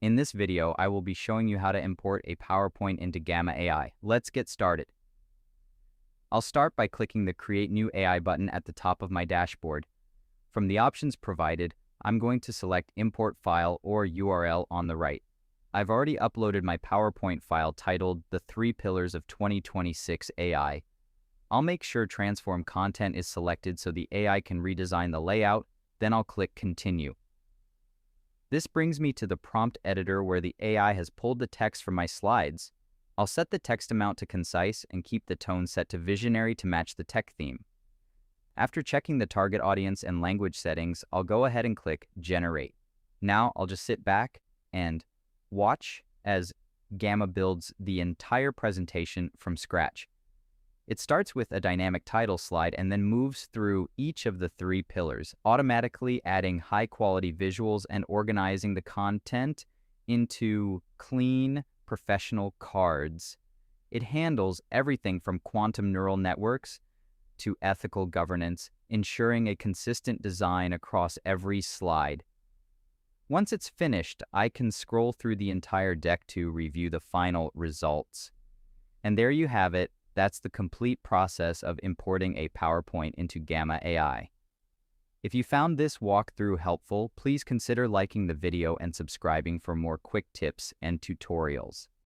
In this video, I will be showing you how to import a PowerPoint into Gamma AI. Let's get started. I'll start by clicking the Create New AI button at the top of my dashboard. From the options provided, I'm going to select Import File or URL on the right. I've already uploaded my PowerPoint file titled The 3 Pillars of 2026 AI. I'll make sure Transform Content is selected so the AI can redesign the layout, then I'll click Continue. This brings me to the prompt editor where the AI has pulled the text from my slides. I'll set the text amount to concise and keep the tone set to visionary to match the tech theme. After checking the target audience and language settings, I'll go ahead and click Generate. Now I'll just sit back and watch as Gamma builds the entire presentation from scratch. It starts with a dynamic title slide and then moves through each of the 3 pillars, automatically adding high-quality visuals and organizing the content into clean, professional cards. It handles everything from quantum neural networks to ethical governance, ensuring a consistent design across every slide. Once it's finished, I can scroll through the entire deck to review the final results. And there you have it. That's the complete process of importing a PowerPoint into Gamma AI. If you found this walkthrough helpful, please consider liking the video and subscribing for more quick tips and tutorials.